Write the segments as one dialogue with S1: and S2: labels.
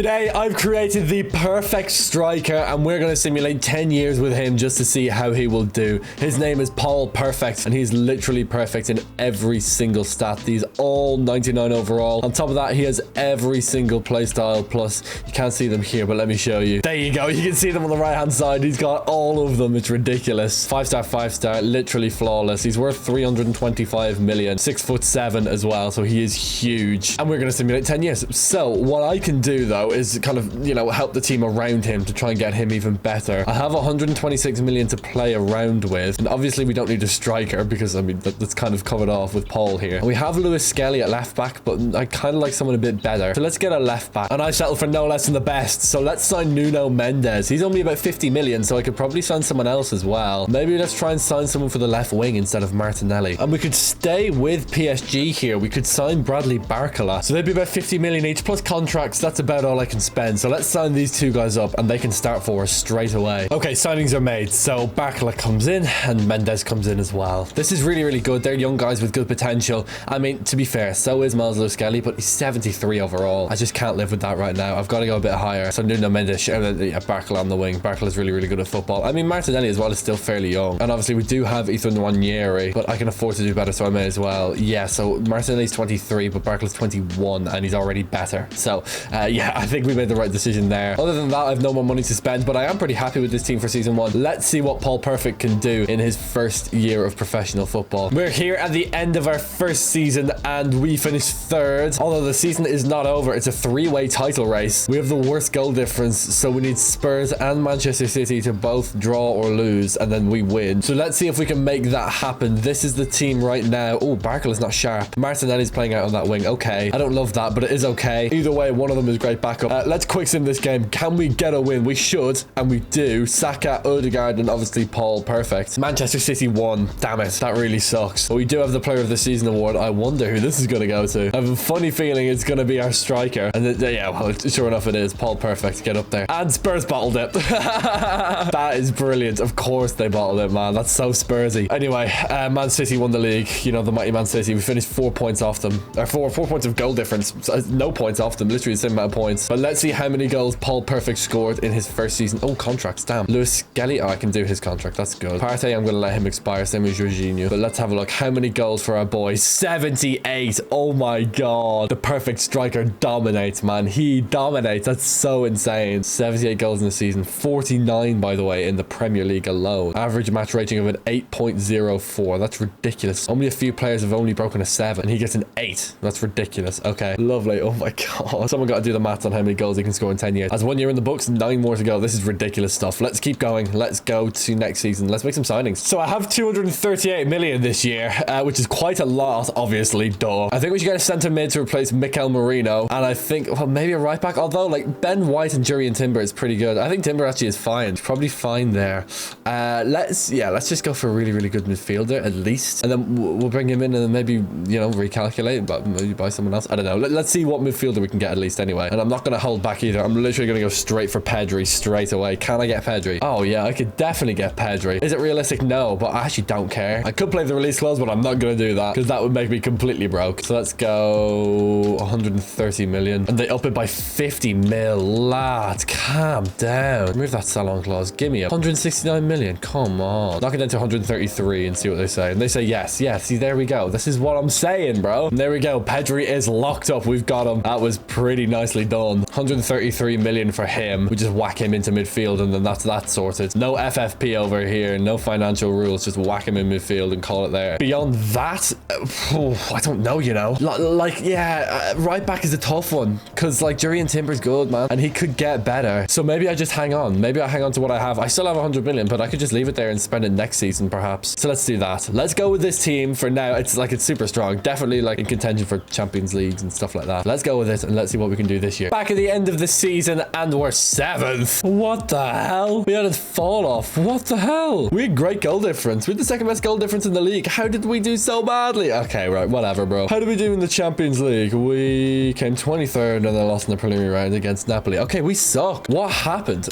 S1: Today, I've created the perfect striker, and we're going to simulate 10 years with him just to see how he will do. His name is Paul Perfect, and he's literally perfect in every single stat. He's all 99 overall. On top of that, he has every single playstyle, plus you can't see them here, but let me show you. There you go. You can see them on the right-hand side. He's got all of them. It's ridiculous. 5-star, 5-star, literally flawless. He's worth 325 million, 6'7" as well, so he is huge. And we're going to simulate 10 years. So what I can do, though, is kind of, you know, help the team around him to try and get him even better. I have 126 million to play around with, and obviously we don't need a striker because, I mean, that's kind of covered off with Paul here. And we have Lewis Skelly at left back, but I kind of like someone a bit better. So let's get a left back, and I settled for no less than the best. So let's sign Nuno Mendes. He's only about 50 million, so I could probably sign someone else as well. Maybe let's try and sign someone for the left wing instead of Martinelli. And we could stay with PSG here. We could sign Bradley Barcola. So they'd be about 50 million each plus contracts. That's about all I can spend. So let's sign these two guys up and they can start for us straight away. Okay, signings are made. So Barcola comes in and Mendes comes in as well. This is really, really good. They're young guys with good potential. I mean, to be fair, so is Miles Lewis Skelly, but he's 73 overall. I just can't live with that right now. I've got to go a bit higher. So Nuno Mendes, Barcola on the wing. Barcola's really, really good at football. I mean, Martinelli as well is still fairly young. And obviously we do have Ethan Nwaneri, but I can afford to do better, so I may as well. Yeah, so Martinelli's 23, but Barcola's 21, and he's already better. So, yeah, I think we made the right decision there. Other than that, I have no more money to spend, but I am pretty happy with this team for season 1. Let's see what Paul Perfect can do in his first year of professional football. We're here at the end of our first season, and we finished 3rd. Although the season is not over, it's a 3-way title race. We have the worst goal difference, so we need Spurs and Manchester City to both draw or lose, and then we win. So let's see if we can make that happen. This is the team right now. Oh, Barcola's not sharp. Martinelli's playing out on that wing. Okay, I don't love that, but it is okay. Either way, one of them is great backup. Let's quick sim this game. Can we get a win? We should, and we do. Saka, Odegaard, and obviously Paul Perfect. Manchester City won. Damn it, that really sucks. But we do have the Player of the Season award. I wonder who this is going to go to. I have a funny feeling it's going to be our striker. And yeah, well, sure enough it is. Paul Perfect, get up there. And Spurs bottled it. That is brilliant. Of course they bottled it, man. That's so Spursy. Anyway, Man City won the league. You know, the mighty Man City. We finished 4 points off them. Or four points of goal difference. So, no points off them. Literally the same amount of points. But let's see how many goals Paul Perfect scored in his first season. Oh, contracts. Damn. Lewis Skelly. Oh, I can do his contract. That's good. Partey, I'm going to let him expire. Same as Jorginho. But let's have a look. How many goals for our boy? 78. Oh my god. The perfect striker dominates, man. He dominates. That's so insane. 78 goals in the season. 49, by the way, in the Premier League alone. Average match rating of an 8.04. That's ridiculous. Only a few players have only broken a 7. And he gets an 8. That's ridiculous. Okay. Lovely. Oh my god. Someone got to do the maths on how many goals he can score in 10 years. As 1 year in the books, 9 more to go. This is ridiculous stuff. Let's keep going. Let's go to next season. Let's make some signings. So I have 238 million this year, which is quite a lot, obviously. Duh. I think we should get a centre mid to replace Mikel Merino. And I think, well, maybe a right back. Although, like, Ben White and Jurriën Timber is pretty good. I think Timber actually is fine. It's probably fine there. Let's just go for a really, really good midfielder at least. And then we'll bring him in and then maybe, you know, recalculate, but maybe buy someone else. I don't know. Let's see what midfielder we can get at least anyway. And I'm not going to hold back either. I'm literally going to go straight for Pedri straight away. Can I get Pedri? Oh, yeah, I could definitely get Pedri. Is it realistic? No, but I actually don't care. I could play the release clause, but I'm not going to do that because that would make me completely broke. So let's go 130 million. And they up it by 50 mil. Lad, calm down. Remove that sell-on clause. Give me 169 million. Come on. Knock it down to 133 and see what they say. And they say yes. Yes. See, there we go. This is what I'm saying, bro. And there we go. Pedri is locked up. We've got him. That was pretty nicely done. 133 million for him. We just whack him into midfield and then that's that sorted. No FFP over here. No financial rules. Just whack him in midfield and call it there. Beyond that, I don't know, you know. Like, yeah, right back is a tough one because, like, Jurriën Timber's good, man. And he could get better. So maybe I just hang on. Maybe I hang on to what I have. I still have 100 million, but I could just leave it there and spend it next season, perhaps. So let's do that. Let's go with this team for now. It's super strong. Definitely, like, in contention for Champions Leagues and stuff like that. Let's go with it and let's see what we can do this year. Back at the end of the season and we're 7th. What the hell? We had a fall off. What the hell? We had great goal difference. We had the second best goal difference in the league. How did we do so badly? Okay, right. Whatever, bro. How did we do in the Champions League? We came 23rd and then lost in the preliminary round against Napoli. Okay, we suck. What happened?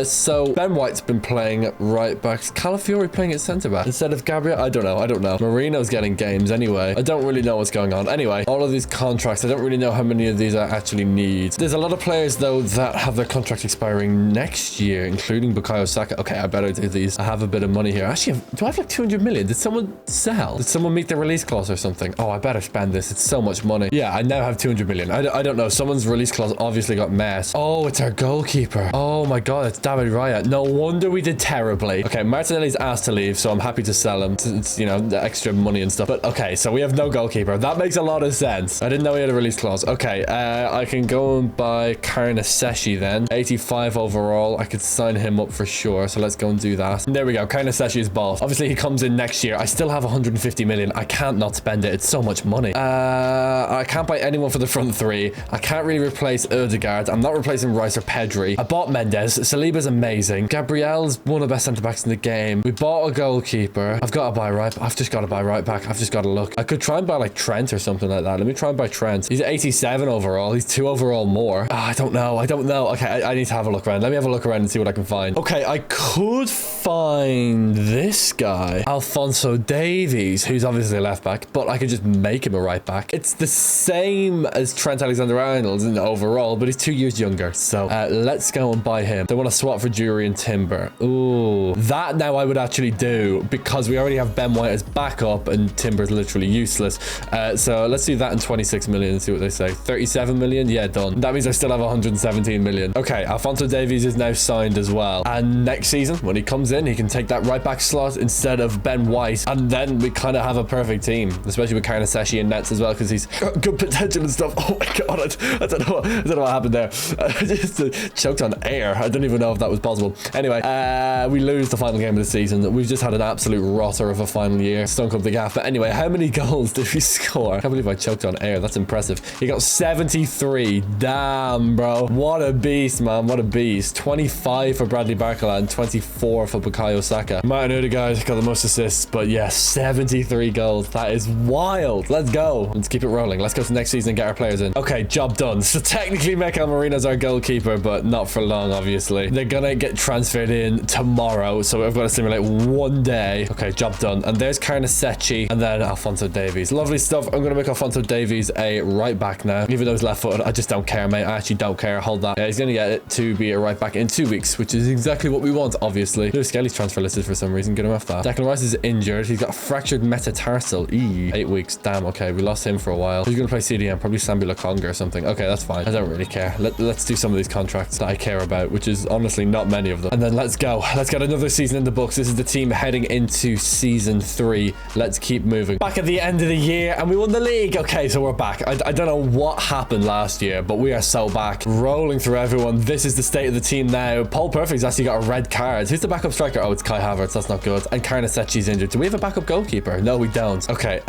S1: So Ben White's been playing right back. Calafiori playing at centre back instead of Gabriel. I don't know. Marino's getting games anyway. I don't really know what's going on. Anyway, all of these contracts, I don't really know how many of these I actually need. This there's a lot of players though that have their contract expiring next year, including Bukayo Saka. Okay, I better do these. I have a bit of money here. Actually, do I have like 200 million? Did someone sell? Did someone meet the release clause or something? Oh, I better spend this. It's so much money. Yeah, I now have 200 million. I don't know. Someone's release clause obviously got messed. Oh, it's our goalkeeper. Oh my god, it's David Raya. No wonder we did terribly. Okay, Martinelli's asked to leave, so I'm happy to sell him. It's, you know, the extra money and stuff. But okay, so we have no goalkeeper. That makes a lot of sense. I didn't know he had a release clause. Okay, I can go and buy Karnaseshi then. 85 overall. I could sign him up for sure. So let's go and do that. And there we go. Karnaseshi is bought. Obviously, he comes in next year. I still have 150 million. I can't not spend it. It's so much money. I can't buy anyone for the front three. I can't really replace Ødegaard. I'm not replacing Rice or Pedri. I bought Mendes. Saliba's amazing. Gabriel's one of the best centre-backs in the game. We bought a goalkeeper. I've got to buy right. I've just got to buy right back. I've just got to look. I could try and buy like Trent or something like that. Let me try and buy Trent. He's 87 overall. He's 2 overall more. Oh, I don't know. I don't know. Okay, I need to have a look around. Let me have a look around and see what I can find. Okay, I could find this guy, Alphonso Davies, who's obviously a left back, but I could just make him a right back. It's the same as Trent Alexander-Arnold in overall, but he's 2 years younger. So let's go and buy him. They want to swap for Jury and Timber. Ooh, that now I would actually do because we already have Ben White as backup and Timber's literally useless. So let's do that in 26 million and see what they say. 37 million? Yeah, done. That means I still have 117 million. Okay, Alphonso Davies is now signed as well. And next season, when he comes in, he can take that right back slot instead of Ben White. And then we kind of have a perfect team, especially with Karnaseshi and nets as well, because he's got good potential and stuff. Oh my god, I don't know what happened there. I just choked on air. I don't even know if that was possible. Anyway, we lose the final game of the season. We've just had an absolute rotter of a final year. Stunk up the gaff. But anyway, how many goals did we score? I can't believe I choked on air. That's impressive. He got 73. Damn, bro. What a beast, man. What a beast. 25 for Bradley Barcola and 24 for Bukayo Saka. Martin Ødegaard got the most assists, but yeah, 73 goals. That is wild. Let's go. Let's keep it rolling. Let's go to next season and get our players in. Okay, job done. So technically Mikel Merino's our goalkeeper, but not for long, obviously. They're gonna get transferred in tomorrow, so I've got to simulate one day. Okay, job done. And there's Karnasechi and then Alphonso Davies. Lovely stuff. I'm gonna make Alphonso Davies a right back now. Even though he's left footed, I just don't care, mate. I actually don't care. Hold that. Yeah, he's gonna get it to be a right back in 2 weeks, which is exactly what we want, obviously. Lewis Skelly's transfer listed for some reason. Get him off that. Declan Rice is injured. He's got a fractured metatarsal. 8 weeks. Damn, okay. We lost him for a while. Who's gonna play CDM? Probably Sambi Lokonga or something. Okay, that's fine. I don't really care. Let's do some of these contracts that I care about, which is honestly not many of them. And then let's go. Let's get another season in the books. This is the team heading into season 3. Let's keep moving. Back at the end of the year and we won the league. Okay, so we're back. I don't know what happened last year, but we are so back. Rolling through everyone. This is the state of the team now. Paul Perfect's actually got a red card. Who's the backup striker? Oh, it's Kai Havertz. That's not good. And Karnasechi's injured. Do we have a backup goalkeeper? No, we don't. Okay,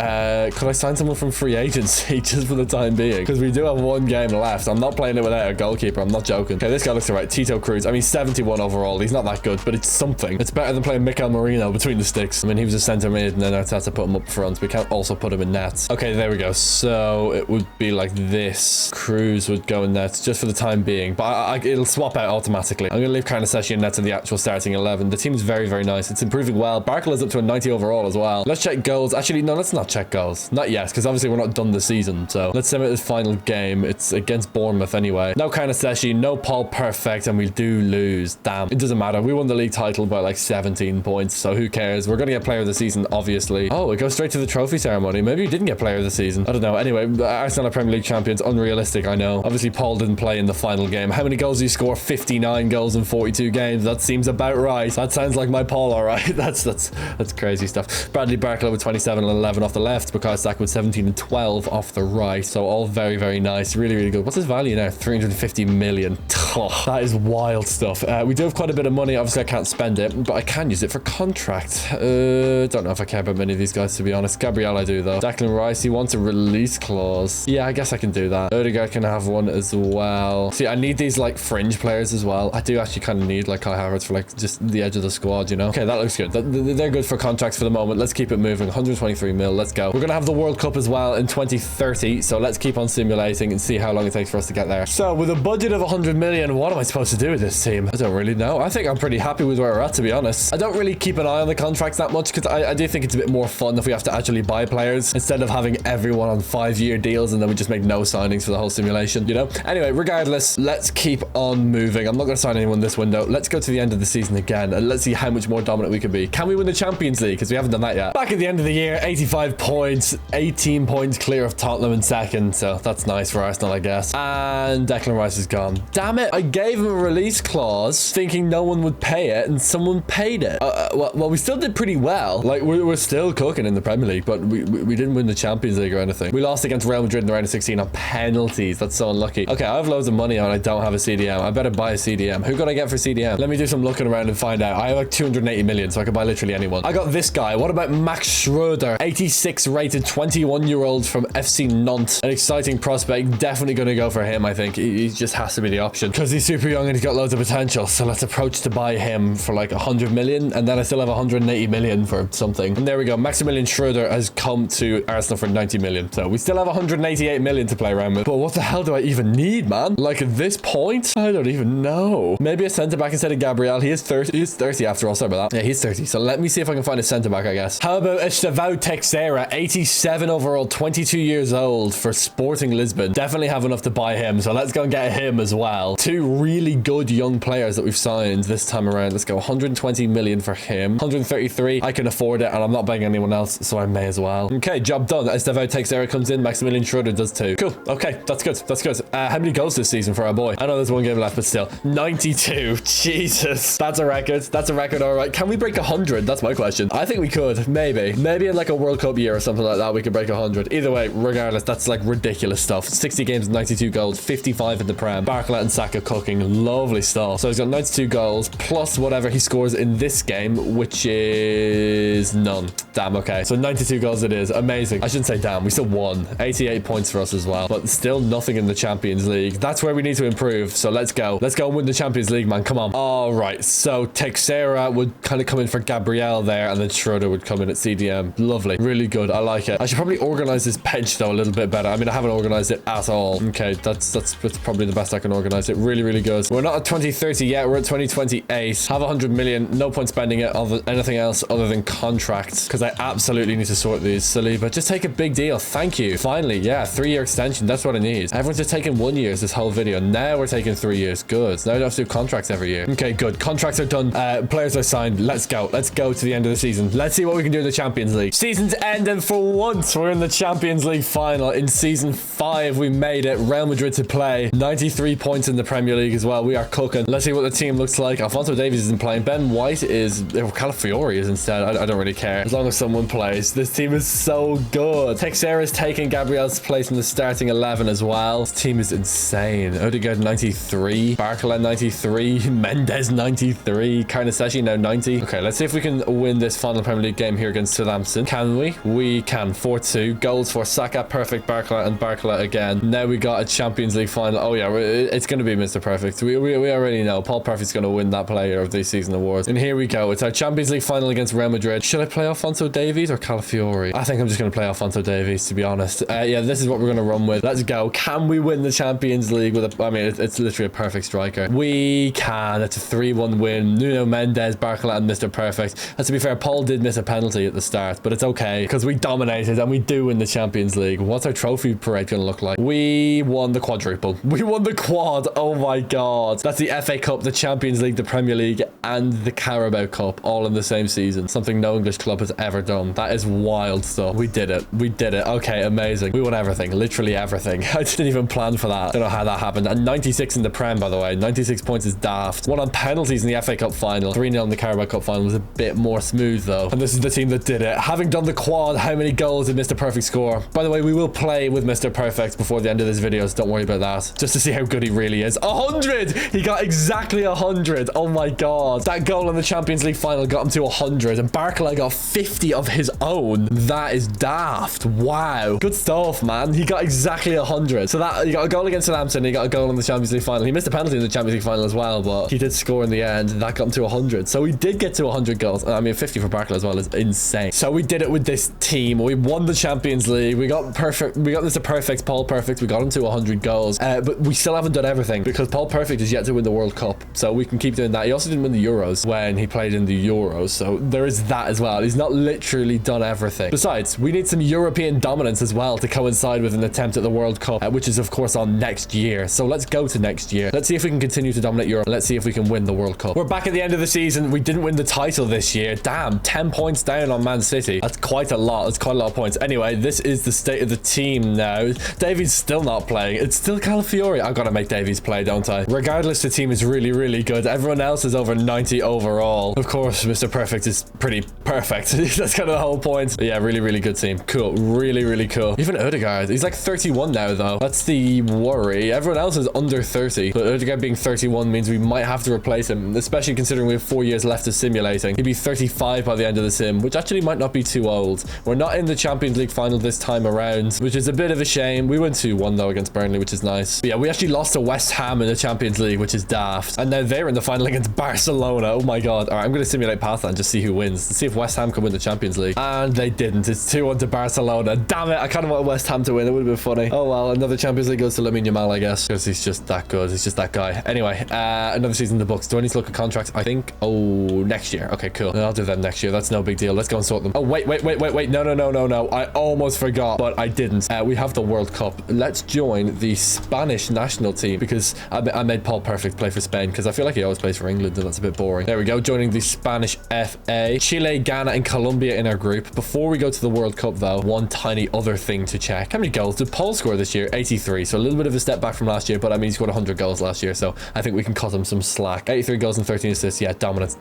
S1: could I sign someone from free agency just for the time being? Because we do have one game left. I'm not playing it without a goalkeeper. I'm not joking. Okay, this guy looks alright. Tito Cruz. I mean, 71 overall. He's not that good, but it's something. It's better than playing Mikel Merino between the sticks. I mean, he was a centre mid and then Arteta put him up front. We can't also put him in nets. Okay, there we go. So it would be like this. Cruz would go in nets just for the time being, but it'll swap out automatically. I'm going to leave Karnasechi in nets in the actual starting 11. The team is very, very nice. It's improving well. Barcola's up to a 90 overall as well. Let's check goals. Actually, no, let's not check goals. Not yet, because obviously we're not done the season. So let's simulate this final game. It's against Bournemouth anyway. No Karnasechi, no Paul Perfect, and we do lose. Damn. It doesn't matter. We won the league title by like 17 points, so who cares? We're going to get player of the season, obviously. Oh, it goes straight to the trophy ceremony. Maybe we didn't get player of the season. I don't know. Anyway, Arsenal are Premier League champions. Unrealistic, I know. Obviously, Paul didn't play in the final game. How many goals did he score? 59 goals in 42 games. That seems about right. That sounds like my Paul, all right. That's crazy stuff. Bradley Barcola with 27 and 11 off the left. Bukayo Saka with 17 and 12 off the right. So all very, very nice. Really, really good. What's his value now? 350 million. Oh, that is wild stuff. We do have quite a bit of money. Obviously, I can't spend it, but I can use it for contract. Don't know if I care about many of these guys, to be honest. Gabriel, I do, though. Declan Rice, he wants a release clause. Yeah, I guess I can do that. Ødegaard can have one as well. See, I need these, like, fringe players as well. I do actually kind of need, like, Kai Havertz for, like, just the edge of the squad, you know? Okay, that looks good. They're good for contracts for the moment. Let's keep it moving. 123 mil. Let's go. We're going to have the World Cup as well in 2030, so let's keep on simulating and see how long it takes for us to get there. So, with a budget of 100 million, what am I supposed to do with this team? I don't really know. I think I'm pretty happy with where we're at, to be honest. I don't really keep an eye on the contracts that much because I do think it's a bit more fun if we have to actually buy players instead of having everyone on 5-year deals and then we just make no signings for the whole simulation, you know? know? Anyway, regardless, let's keep on moving. I'm not going to sign anyone this window. Let's go to the end of the season again, and let's see how much more dominant we can be. Can we win the Champions League? Because we haven't done that yet. Back at the end of the year, 85 points, 18 points clear of Tottenham in second, so that's nice for Arsenal, I guess. And Declan Rice is gone. Damn it, I gave him a release clause thinking no one would pay it, and someone paid it. Well, we still did pretty well. Like, we're still cooking in the Premier League, but we didn't win the Champions League or anything. We lost against Real Madrid in the round of 16 on penalties. That's so unlucky. Okay, I have loads of money on. I don't have a CDM. I better buy a CDM. Who could I get for CDM? Let me do some looking around and find out. I have like 280 million, so I could buy literally anyone. I got this guy. What about Max Schroeder? 86 rated 21-year-old from FC Nantes. An exciting prospect. Definitely going to go for him, I think. He just has to be the option because he's super young and he's got loads of potential. So let's approach to buy him for like 100 million, and then I still have 180 million for something. And there we go. Maximilian Schroeder has come to Arsenal for 90 million. So we still have 188 million to play around with. But what the hell do I even need, man? Like at this point, I don't even know. Maybe a centre back instead of Gabriel. He is 30. He's 30 after all. Sorry about that. Yeah, he's 30. So let me see if I can find a centre back, I guess. How about Estevão Teixeira, 87 overall, 22 years old for Sporting Lisbon. Definitely have enough to buy him. So let's go and get him as well. Two really good young players that we've signed this time around. Let's go 120 million for him. 133. I can afford it and I'm not buying anyone else, so I may as well. Okay, job done. Estevão Teixeira comes in. Maximilian Schroeder does too. Cool. Okay, that's good. That's good. How many goals this season for our boy? I know there's one game left, but still. 92. Jesus. That's a record. That's a record. All right. Can we break 100? That's my question. I think we could. Maybe. Maybe in like a World Cup year or something like that, we could break 100. Either way, regardless, that's like ridiculous stuff. 60 games, 92 goals, 55 in the Prem. Barcola and Saka cooking. Lovely stuff. So he's got 92 goals plus whatever he scores in this game, which is none. Damn. Okay. So 92 goals it is. Amazing. I shouldn't say damn. We still won. 88 points for us as well, but still nothing in the Champions League. That's where we need to improve. So let's go. Let's go and win the Champions League, man. Come on. All right. So Teixeira would kind of come in for Gabriel there, and then Schroeder would come in at CDM. Lovely. Really good. I like it. I should probably organize this bench though a little bit better. I mean, I haven't organized it at all. Okay. That's probably the best I can organize it. Really, really good. We're not at 2030 yet. We're at 2028. Have 100 million. No point spending it on anything else other than contracts, because I absolutely need to sort these. Saliba, just take a big deal. Thank you. Finally. Yeah. 3-year extension. That's what I need. Everyone's just taking 1 year this whole video. Now we're taking 3 years. Good. Now I don't have to do contracts every year. Okay, good. Contracts are done. Players are signed. Let's go. Let's go to the end of the season. Let's see what we can do in the Champions League. Season's end, and for once we're in the Champions League final. In season 5 we made it. Real Madrid to play. 93 points in the Premier League as well. We are cooking. Let's see what the team looks like. Alphonso Davies isn't playing. Ben White is... Calafiori is instead. I don't really care. As long as someone plays. This team is so good. Teixeira is taking Gabriel's place in the starting 11 as well. This team is insane. Odegaard 93. Barcola 93. Mendes 93. Carnesecchi now 90. Okay, let's see if we can win this final Premier League game here against Southampton. Can we? We can. 4-2. Goals for Saka, Perfect, Barcola, and Barcola again. Now we got a Champions League final. Oh yeah, it's going to be Mr. Perfect. We already know. Paul Perfect's going to win that Player of the Season awards. And here we go. It's our Champions League final against Real Madrid. Should I play Alphonso Davies or Calafiori? I think I'm just going to play Alphonso Davies, to be honest. Yeah, this is what we're going to run with. Let's go. Can we win the Champions League with a... I mean, it's literally a perfect striker. We can. It's a 3-1 win. Nuno Mendes, Barcola, and Mr. Perfect. And to be fair, Paul did miss a penalty at the start, but it's okay because we dominated and we do win the Champions League. What's our trophy parade going to look like? We won the quadruple. We won the quad. Oh my God. That's the FA Cup, the Champions League, the Premier League, and the Carabao Cup all in the same season. Something no English club has ever done. That is wild stuff. We did it. We did it. Okay, amazing. We won everything. Literally everything. I didn't even plan for that. Don't know how that happened. And 96 in the Prem, by the way. 96 points is daft. One on penalties in the FA Cup final. 3-0 in the Carabao Cup final was a bit more smooth though. And this is the team that did it. Having done the quad, how many goals did Mr. Perfect score? By the way, we will play with Mr. Perfect before the end of this video, so don't worry about that. Just to see how good he really is. 100! He got exactly 100. Oh my God. That goal in the Champions League final got him to 100. And Barcola got 50 of his own. That is daft. Wow. Good stuff, man. He got exactly 100. So that he got a goal against Southampton. He got a goal in the Champions League final. He missed a penalty in the Champions League final as well, but he did score in the end. That got him to 100. So we did get to 100 goals. I mean, 50 for Barcola as well is insane. So we did it with this team. We won the Champions League. We got perfect. We got Mr. Perfect, Paul Perfect. We got him to 100 goals. But we still haven't done everything because Paul Perfect is yet to win the World Cup. So we can keep doing that. He also didn't win the Euros when he played in the Euros. So there is that as well. He's not literally done everything. Besides, we need some European dominance as well to coincide with an attempt at the World Cup, which is of course us on next year. So let's go to next year. Let's see if we can continue to dominate Europe. Let's see if we can win the World Cup. We're back at the end of the season. We didn't win the title this year. Damn, 10 points down on Man City. That's quite a lot. That's quite a lot of points. Anyway, this is the state of the team now. Davies still not playing. It's still Calafiori. I've got to make Davies play, don't I? Regardless, the team is really, really good. Everyone else is over 90 overall. Of course, Mr. Perfect is pretty perfect. That's kind of the whole point. But yeah, really, really good team. Cool. Really, really cool. Even Odegaard. He's like 31 now, though. That's the worry. Everyone else is under 30. But Odegaard being 31 means we might have to replace him, especially considering we have 4 years left of simulating. He'd be 35 by the end of the sim, which actually might not be too old. We're not in the Champions League final this time around, which is a bit of a shame. We went 2-1 though against Burnley, which is nice. But yeah, we actually lost to West Ham in the Champions League, which is daft. And now they're in the final against Barcelona. Oh my god. All right, I'm going to simulate past that and just see who wins. Let's see if West Ham can win the Champions League. And they didn't. It's 2-1 to Barcelona. Damn it. I kind of want West Ham to win. It would have been funny. Oh well, another Champions League goes to Lamine Yamal, I guess, because he's just that good. He's just that guy. Anyway, another season in the books. Do I need to look at contracts? I think, oh, next year. Okay, cool. I'll do them next year. That's no big deal. Let's go and sort them. Oh, wait. No. I almost forgot, but I didn't. We have the World Cup. Let's join the Spanish national team because I made Paul Perfect play for Spain because I feel like he always plays for England and that's a bit boring. There we go. Joining the Spanish FA. Chile, Ghana, and Colombia in our group. Before we go to the World Cup, though, one tiny other thing to check. How many goals did Paul score this year? 83. So a little bit of a step back from last year, but I mean, he scored 100 goals last year, so I think we can cut him some slack. 83 goals and 13 assists. Yeah, dominance.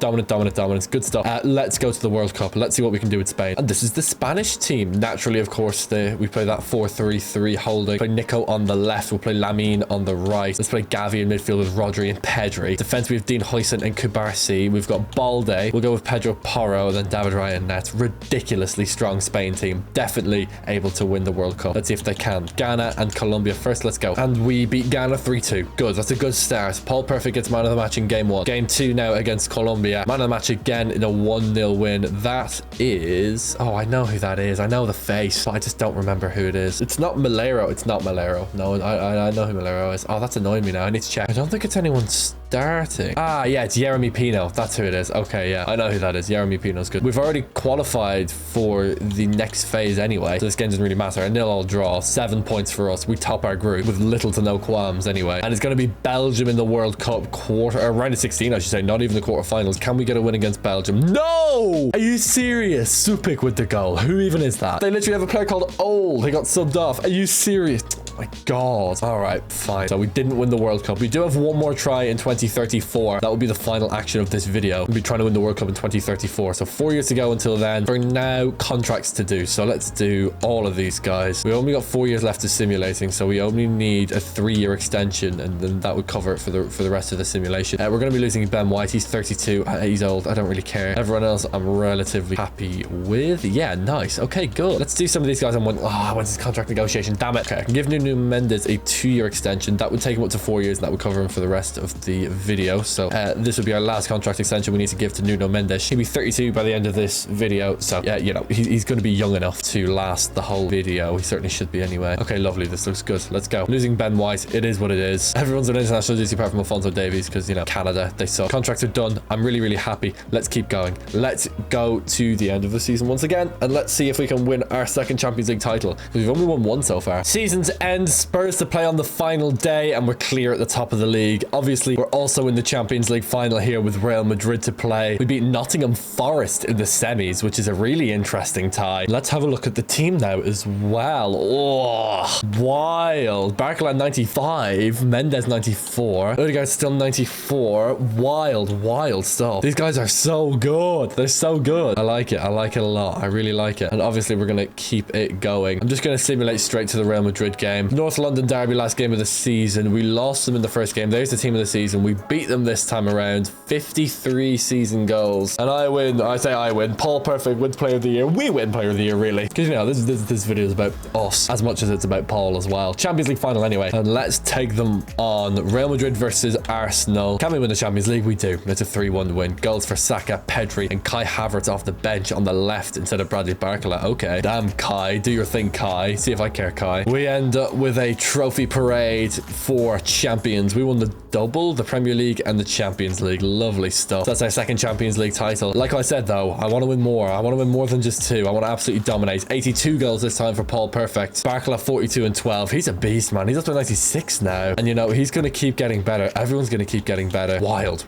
S1: Good stuff. Let's go to the World Cup. Let's see what we can do with Spain. And this is the Spanish team. Naturally, of course, we play that 4-3-3 holding. Play Nico on the left. We'll play Lamine on the right. Let's play Gavi in midfield with Rodri and Pedri. Defense, we have Dean Huijsen and Kubarsi. We've got Balde. We'll go with Pedro Porro and then David Raya and Nets. Ridiculously strong Spain team. Definitely able to win the World Cup. Let's see if they can. Ghana and Colombia first. Let's go. And we beat Ghana 3-2. Good. That's a good start. Paul Perfect gets man of the match in game 1. Game 2 now against Colombia. Man of the match again in a 1-0 win. That is... Oh, I know who that is. I know the face, but I just don't remember who it is. It's not Malero. It's not Malero. No, I know who Malero is. Oh, that's annoying me now. I need to check. I don't think it's anyone starting. Ah, yeah, it's Yeremy Pino. That's who it is. Okay, yeah. I know who that is. Yeremy Pino's good. We've already qualified for the next phase anyway, so this game doesn't really matter. A 0-0 draw. 7 points for us. We top our group with little to no qualms anyway. And it's going to be Belgium in the World Cup round of 16, I should say. Not even the quarterfinals. Can we get a win against Belgium? No! Are you serious? Supik with the goal. Who even is that? They literally have a player called Old. They got subbed off. Are you serious? My god. All right, fine. So we didn't win the World Cup. We do have one more try in 2034. That will be the final action of this video. We'll be trying to win the World Cup in 2034. So 4 years to go until then. For now, contracts to do. So let's do all of these guys. We only got 4 years left of simulating, so we only need a 3-year extension, and then that would cover it for the rest of the simulation. We're going to be losing Ben White. He's 32. He's old. I don't really care. Everyone else, I'm relatively happy with. Yeah, nice. Okay, good. Let's do some of these guys on one. Oh, when's his contract negotiation? Damn it. Okay, I can give Nuno Mendes a 2-year extension. That would take him up to 4 years, and that would cover him for the rest of the video. So this would be our last contract extension we need to give to Nuno Mendes. He'll be 32 by the end of this video. So yeah, you know, he's going to be young enough to last the whole video. He certainly should be anyway. Okay, lovely. This looks good. Let's go. Losing Ben White. It is what it is. Everyone's on international duty apart from Alphonso Davies because, you know, Canada, they suck. Contracts are done. I'm really, really happy. Let's keep going. Let's go to the end of the season once again, and let's see if we can win our second Champions League title, because we've only won one so far. Season's end. Spurs to play on the final day, and we're clear at the top of the league. Obviously, we're also in the Champions League final here with Real Madrid to play. We beat Nottingham Forest in the semis, which is a really interesting tie. Let's have a look at the team now as well. Oh, wild. Barcola 95, Mendes 94, Odegaard still 94. Wild stuff. These guys are so good. They're so good. I like it. I like it a lot. I really like it. And obviously, we're going to keep it going. I'm just going to simulate straight to the Real Madrid game. North London derby, last game of the season. We lost them in the first game. There's the team of the season. We beat them this time around. 53 season goals. And I win. I say I win. Paul Perfect wins player of the year. We win player of the year, really. Because, you know, this video is about us as much as it's about Paul as well. Champions League final anyway. And let's take them on. Real Madrid versus Arsenal. Can we win the Champions League? We do. It's a 3-1 win. Goals for Saka, Pedri, and Kai Havertz off the bench on the left instead of Bradley Barcola. Okay. Damn, Kai. Do your thing, Kai. See if I care, Kai. We end up on with a trophy parade for champions. We won the double, the Premier League and the Champions League. Lovely stuff. So that's our second Champions League title. Like I said though, I want to win more. I want to win more than just 2. I want to absolutely dominate. 82 goals this time for Paul Perfect. Barcola 42 and 12. He's a beast, man. He's up to 96 now. And you know, he's going to keep getting better. Everyone's going to keep getting better. Wild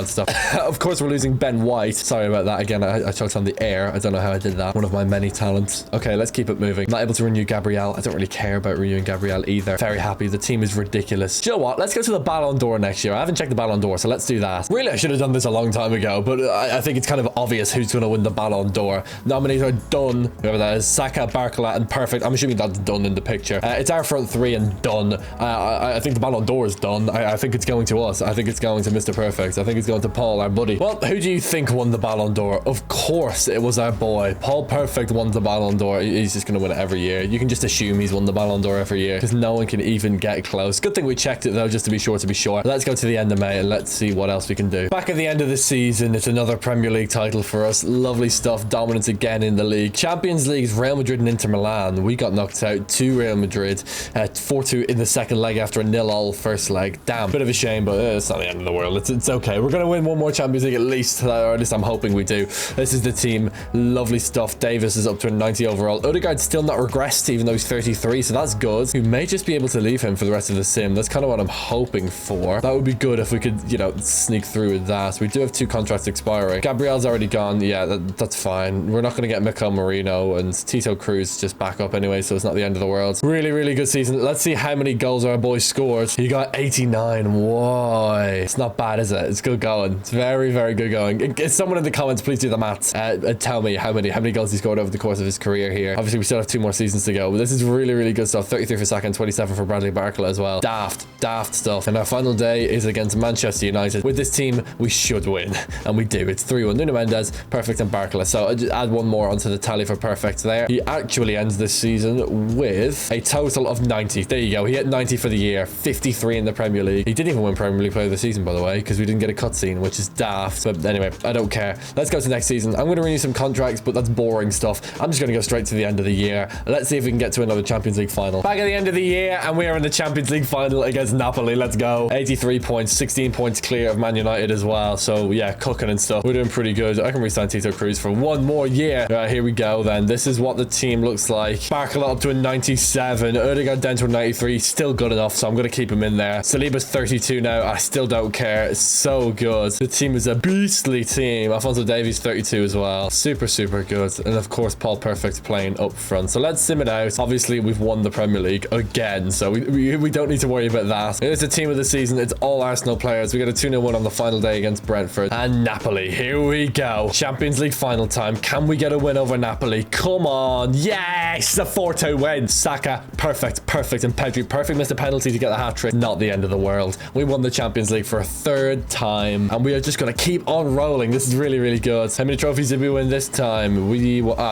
S1: stuff. Of course, we're losing Ben White. Sorry about that again. I choked on the air. I don't know how I did that. One of my many talents. Okay, let's keep it moving. Not able to renew Gabriel. I don't really care about renewing Gabriel either. Very happy. The team is ridiculous. Do you know what? Let's go to the Ballon d'Or next year. I haven't checked the Ballon d'Or, so let's do that. Really, I should have done this a long time ago, but I think it's kind of obvious who's going to win the Ballon d'Or. Nominees are done. Whoever that is. Saka, Barcola, and Perfect. I'm assuming that's done in the picture. It's our front 3 and done. I think the Ballon d'Or is done. I think it's going to us. I think it's going to Mr. Perfect. I think it's going to Paul, our buddy. Well, who do you think won the Ballon d'Or? Of course, it was our boy. Paul Perfect won the Ballon d'Or. He's just going to win it every year. You can just assume he's won the Ballon d'Or every year because no one can even get close. Good thing we checked it though, just to be sure. Let's go to the end of May and let's see what else we can do. Back at the end of the season, it's another Premier League title for us. Lovely stuff. Dominance again in the league. Champions League's Real Madrid and Inter Milan. We got knocked out to Real Madrid 4-2 in the second leg after a 0-0 first leg. Damn, bit of a shame, but it's not the end of the world. It's okay. We're going to win one more Champions League at least, or at least I'm hoping we do. This is the team. Lovely stuff. Davis is up to a 90 overall. Odegaard's still not regressed, even though he's 33, so that's good. We may just be able to leave him for the rest of the sim. That's kind of what I'm hoping for. That would be good if we could, you know, sneak through with that. We do have 2 contracts expiring. Gabriel's already gone. Yeah, that's fine. We're not going to get Mikel Merino, and Tito Cruz just back up anyway, so it's not the end of the world. Really good season. Let's see how many goals our boy scored. He got 89. Why? It's not bad, is it? It's good going. It's very good going. Someone in the comments, please do the maths. Tell me how many goals he scored over the course of his career here. Obviously, we still have 2 more seasons to go, but this is really good stuff. 33 for Saka and 27 for Bradley Barcola as well. Daft stuff. And our final day is against Manchester United. With this team, we should win, and we do. It's 3-1. Nuno Mendes, Perfect, and Barcola. So I just add one more onto the tally for Perfect there. He actually ends this season with a total of 90. There you go. He hit 90 for the year, 53 in the Premier League. He didn't even win Premier League Player of the Season, by the way, because we didn't get a cutscene, which is daft. But anyway, I don't care. Let's go to next season. I'm going to renew some contracts, but that's boring stuff. I'm just going to go straight to the end of the year. Let's see if we can get to another Champions League final. Back at the end of the year, and we are in the Champions League final against Napoli. Let's go. 83 points, 16 points clear of Man United as well. So yeah, cooking and stuff. We're doing pretty good. I can re-sign Tito Cruz for 1 more year. Here we go then. This is what the team looks like. Barcola up to a 97. Odegaard down to a 93. Still good enough, so I'm going to keep him in there. Saliba's 32 now. I still don't care. It's so good. The team is a beastly team. Alphonso Davies 32 as well. Super good. And of course, Paul Perfect playing up front. So let's sim it out. Obviously, we've won the Premier League again, so we don't need to worry about that. It's the team of the season. It's all Arsenal players. We got a 2-0 win on the final day against Brentford. And Napoli. Here we go. Champions League final time. Can we get a win over Napoli? Come on. Yes! A 4-2 win. Saka, Perfect, and Pedri. Perfect missed a penalty to get the hat-trick. Not the end of the world. We won the Champions League for a 3rd time, and we are just going to keep on rolling. This is really good. How many trophies did we win this time?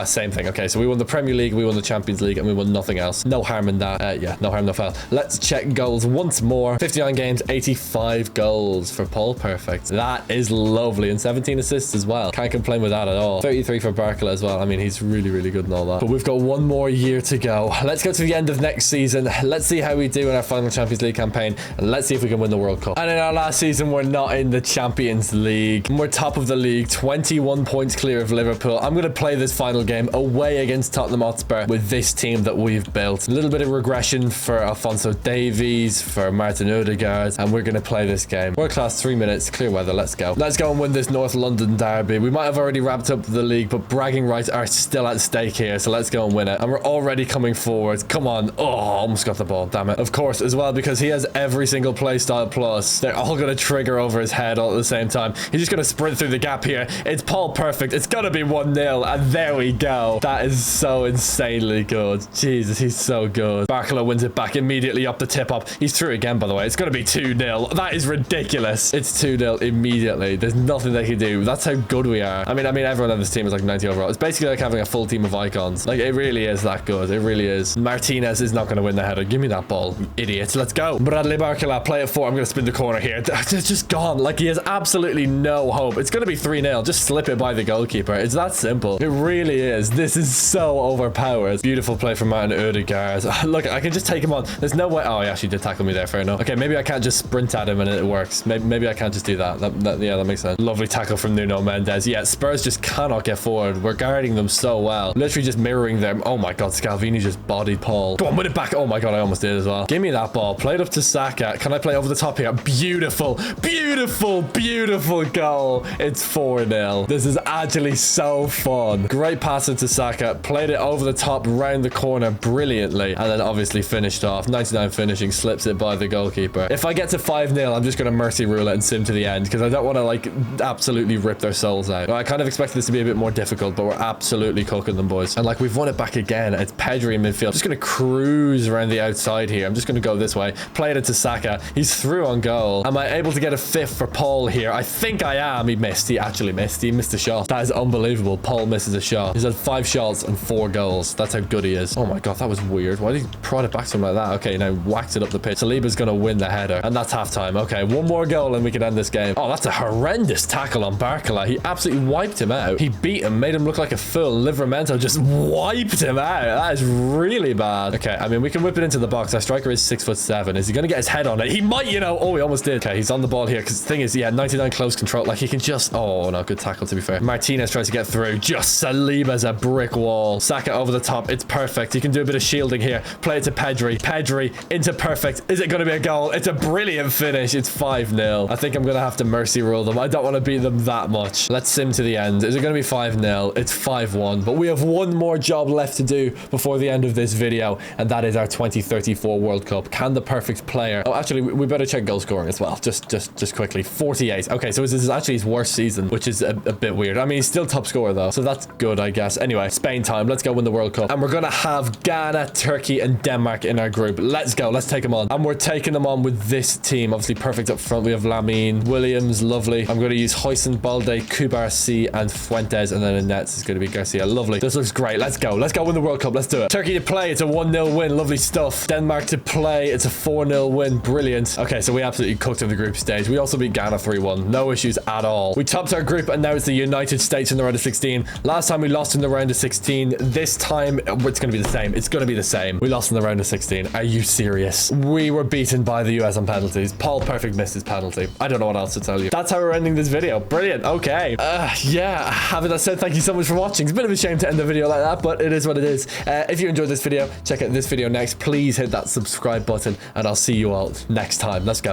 S1: Same thing. Okay, so we won the Premier League, we won the Champions League, and we won nothing else. No harm in that. Yeah, no harm, no foul. Let's check goals once more. 59 games, 85 goals for Paul Perfect. That is lovely, and 17 assists as well. Can't complain with that at all. 33 for Barcola as well. I mean, he's really good and all that. But we've got 1 more year to go. Let's go to the end of next season. Let's see how we do in our final Champions League campaign, and let's see if we can win the World Cup. And in our last season, we're not in the Champions League. We're top of the league, 21 points clear of Liverpool. I'm going to play this final game away against Tottenham Hotspur with this team that we've built. A little bit of regression for Alphonso Davies, for Martin Odegaard, and we're going to play this game. World class, 3 minutes, clear weather. Let's go. Let's go and win this North London derby. We might have already wrapped up the league, but bragging rights are still at stake here, so let's go and win it. And we're already coming forward. Come on. Oh, almost got the ball. Damn it. Of course, as well, because he has every single playstyle plus. They're all going to trigger over his head all at the same time. He's just going to sprint through the gap here. It's Paul Perfect. It's going to be 1-0, and there we go. That is so insanely good. Jesus, he's so good. Barcola wins it back immediately up the tip-up. He's through again, by the way. It's going to be 2-0. That is ridiculous. It's 2-0 immediately. There's nothing they can do. That's how good we are. I mean, everyone on this team is like 90 overall. It's basically like having a full team of icons. Like, it really is that good. It really is. Martinez is not going to win the header. Give me that ball, you idiots. Let's go. Bradley Barcola, play it 4. I'm going to spin the corner here. It's just gone. Like, he has absolutely no hope. It's going to be 3-0. Just slip it by the goalkeeper. It's that simple. It really is. This is so overpowered. Beautiful play from Martin Odegaard. stars. Look, I can just take him on. There's no way. Oh, he actually did tackle me there. Fair enough. Okay, maybe I can't just sprint at him and it works. Maybe I can't just do that. Yeah, that makes sense. Lovely tackle from Nuno Mendes. Yeah, Spurs just cannot get forward. We're guarding them so well. Literally just mirroring them. Oh my God, Scalvini just bodied Paul. Go on, win it back. Oh my God, I almost did as well. Give me that ball. Play it up to Saka. Can I play over the top here? Beautiful, beautiful, beautiful goal. It's 4-0. This is actually so fun. Great pass into Saka. Played it over the top, round the corner brilliantly. And then obviously finished off. 99 finishing, slips it by the goalkeeper. If I get to 5-0, I'm just going to mercy rule it and sim to the end because I don't want to like absolutely rip their souls out. I kind of expected this to be a bit more difficult, but we're absolutely cooking them, boys. And like we've won it back again. It's Pedri in midfield. I'm just going to cruise around the outside here. I'm just going to go this way. Play it into Saka. He's through on goal. Am I able to get a fifth for Paul here? I think I am. He missed. He actually missed. He missed a shot. That is unbelievable. Paul misses a shot. He's had 5 shots and 4 goals. That's how good he is. Oh my God, that was weird. Why did he prod it back to him like that? Okay, now whacked it up the pitch. Saliba's going to win the header. And that's halftime. Okay, one more goal and we can end this game. Oh, that's a horrendous tackle on Barcola. He absolutely wiped him out. He beat him, made him look like a fool. Livramento just wiped him out. That is really bad. Okay, I mean, we can whip it into the box. Our striker is 6'7". Is he going to get his head on it? He might, you know. Oh, he almost did. Okay, he's on the ball here because the thing is, yeah, 99 close control. Like he can just, oh no, good tackle to be fair. Martinez tries to get through. Just Saliba's a brick wall. Saka over the top. It's perfect. He can do a bit of shielding here. Play it to Pedri. Pedri into perfect. Is it going to be a goal? It's a brilliant finish. It's 5-0. I think I'm going to have to mercy rule them. I don't want to beat them that much. Let's sim to the end. Is it going to be 5-0? It's 5-1. But we have one more job left to do before the end of this video, and that is our 2034 World Cup. Can the perfect player... Oh, actually, we better check goal scoring as well. Just quickly. 48. Okay, so this is actually his worst season, which is a bit weird. I mean, he's still top scorer, though, so that's good, I guess. Anyway, Spain time. Let's go win the World Cup. And we're going to have Ghana, Turkey, and Denmark in our group. Let's go. Let's take them on. And we're taking them on with this team. Obviously, perfect up front. We have Lamine, Williams, lovely. I'm going to use Huijsen, Balde, Kubarsi, and Fuentes, and then in nets is going to be Garcia. Lovely. This looks great. Let's go. Let's go win the World Cup. Let's do it. Turkey to play. It's a 1-0 win. Lovely stuff. Denmark to play. It's a 4-0 win. Brilliant. Okay, so we absolutely cooked in the group stage. We also beat Ghana 3-1. No issues at all. We topped our group, and now it's the United States in the round of 16. Last time we lost in the round of 16. This time, it's going to be the same. It's going to be the same. We lost in the round of 16. Are you serious? We were beaten by the US on penalties. Paul Perfect missed his penalty. I don't know what else to tell you. That's how we're ending this video. Brilliant. Okay. Yeah. Having that said, thank you so much for watching. It's a bit of a shame to end the video like that, but it is what it is. If you enjoyed this video, check out this video next. Please hit that subscribe button, and I'll see you all next time. Let's go.